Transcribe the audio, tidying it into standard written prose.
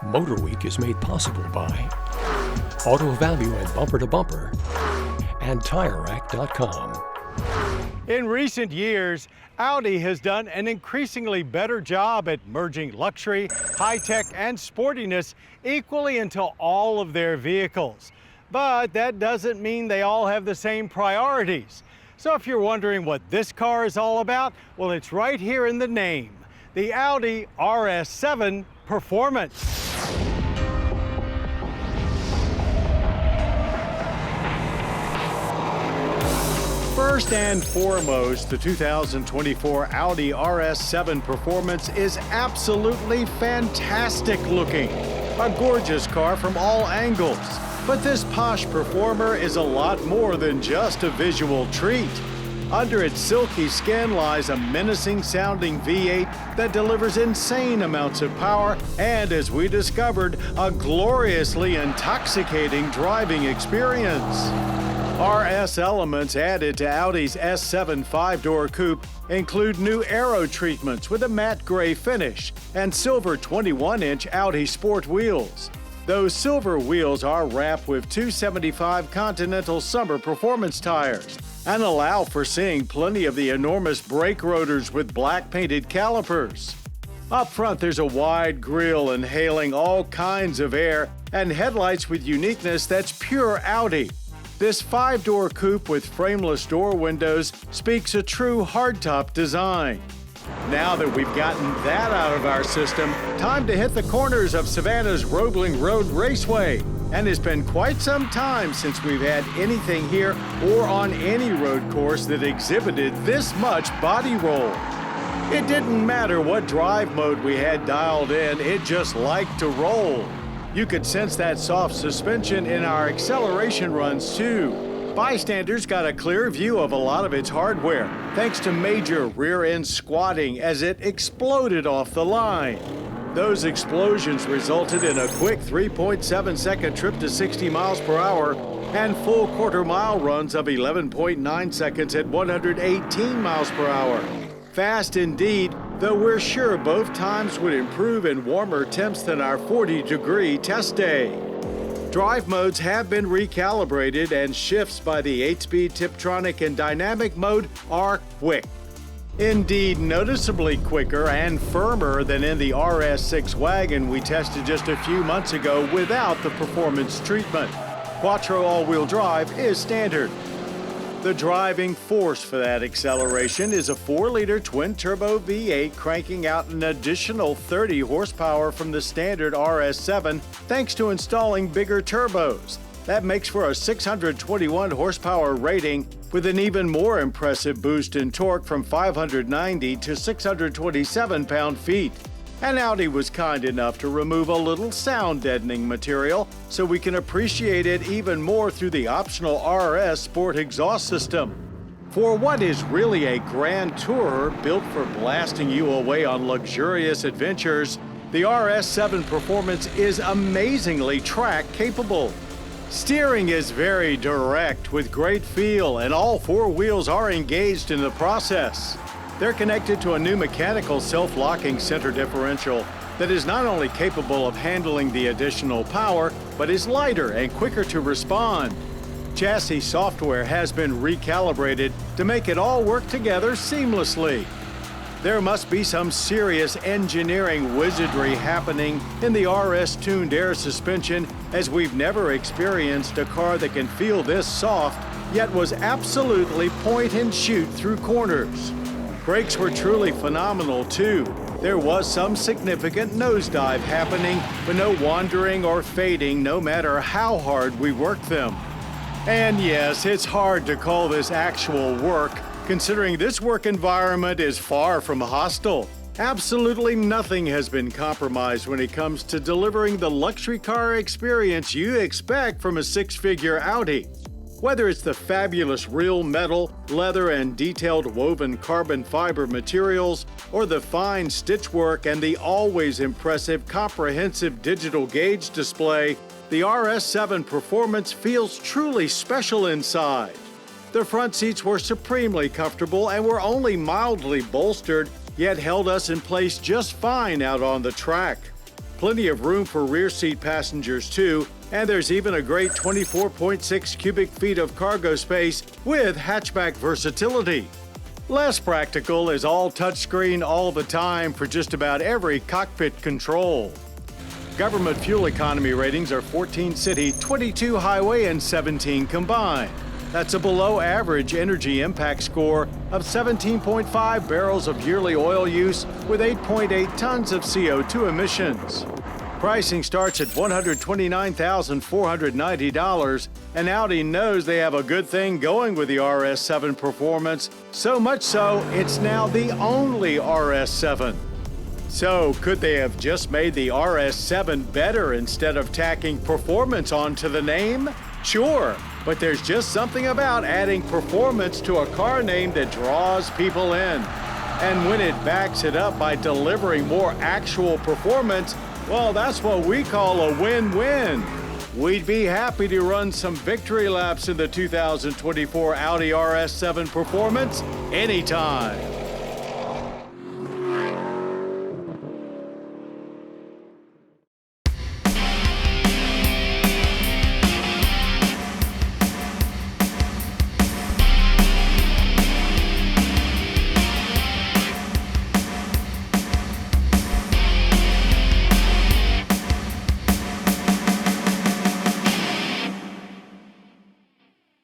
MotorWeek is made possible by Auto Value and Bumper to Bumper and TireRack.com. In recent years, Audi has done an increasingly better job at merging luxury, high-tech, and sportiness equally into all of their vehicles. But that doesn't mean they all have the same priorities. So if you're wondering what this car is all about, well, it's right here in the name, the Audi RS7 Performance. First and foremost, the 2024 Audi RS7 Performance is absolutely fantastic looking. A gorgeous car from all angles. But this posh performer is a lot more than just a visual treat. Under its silky skin lies a menacing sounding V8 that delivers insane amounts of power and, as we discovered, a gloriously intoxicating driving experience. RS elements added to Audi's S7 5-door coupe include new aero treatments with a matte gray finish and silver 21-inch Audi Sport wheels. Those silver wheels are wrapped with 275 Continental Summer Performance tires and allow for seeing plenty of the enormous brake rotors with black painted calipers. Up front, there's a wide grille inhaling all kinds of air and headlights with uniqueness that's pure Audi. This 5-door coupe with frameless door windows speaks a true hardtop design. Now that we've gotten that out of our system, time to hit the corners of Savannah's Roebling Road Raceway. And it's been quite some time since we've had anything here or on any road course that exhibited this much body roll. It didn't matter what drive mode we had dialed in, it just liked to roll. You could sense that soft suspension in our acceleration runs too. Bystanders got a clear view of a lot of its hardware, thanks to major rear-end squatting as it exploded off the line. Those explosions resulted in a quick 3.7-second trip to 60 miles per hour and full quarter-mile runs of 11.9 seconds at 118 miles per hour. Fast indeed, though we're sure both times would improve in warmer temps than our 40-degree test day. Drive modes have been recalibrated and shifts by the 8-speed Tiptronic and dynamic mode are quick. Indeed, noticeably quicker and firmer than in the RS6 wagon we tested just a few months ago without the performance treatment. Quattro all-wheel drive is standard. The driving force for that acceleration is a 4-liter twin-turbo V8 cranking out an additional 30 horsepower from the standard RS7 thanks to installing bigger turbos. That makes for a 621 horsepower rating with an even more impressive boost in torque from 590 to 627 pound-feet. And Audi was kind enough to remove a little sound deadening material so we can appreciate it even more through the optional RS Sport exhaust system. For what is really a grand tourer built for blasting you away on luxurious adventures, the RS7 Performance is amazingly track capable. Steering is very direct with great feel, and all 4 wheels are engaged in the process. They're connected to a new mechanical self-locking center differential that is not only capable of handling the additional power, but is lighter and quicker to respond. Chassis software has been recalibrated to make it all work together seamlessly. There must be some serious engineering wizardry happening in the RS-tuned air suspension, as we've never experienced a car that can feel this soft, yet was absolutely point and shoot through corners. Brakes were truly phenomenal too. There was some significant nosedive happening, but no wandering or fading no matter how hard we worked them. And yes, it's hard to call this actual work, considering this work environment is far from hostile. Absolutely nothing has been compromised when it comes to delivering the luxury car experience you expect from a 6-figure Audi. Whether it's the fabulous real metal, leather, and detailed woven carbon fiber materials, or the fine stitchwork and the always impressive comprehensive digital gauge display, the RS7 Performance feels truly special inside. The front seats were supremely comfortable and were only mildly bolstered, yet held us in place just fine out on the track. Plenty of room for rear seat passengers too, and there's even a great 24.6 cubic feet of cargo space with hatchback versatility. Less practical is all touchscreen all the time for just about every cockpit control. Government fuel economy ratings are 14 city, 22 highway, and 17 combined. That's a below average energy impact score of 17.5 barrels of yearly oil use with 8.8 tons of CO2 emissions. Pricing starts at $129,490, and Audi knows they have a good thing going with the RS7 performance, so much so it's now the only RS7. So, could they have just made the RS7 better instead of tacking performance onto the name? Sure, but there's just something about adding performance to a car name that draws people in. And when it backs it up by delivering more actual performance, well, that's what we call a win-win. We'd be happy to run some victory laps in the 2024 Audi RS7 performance anytime.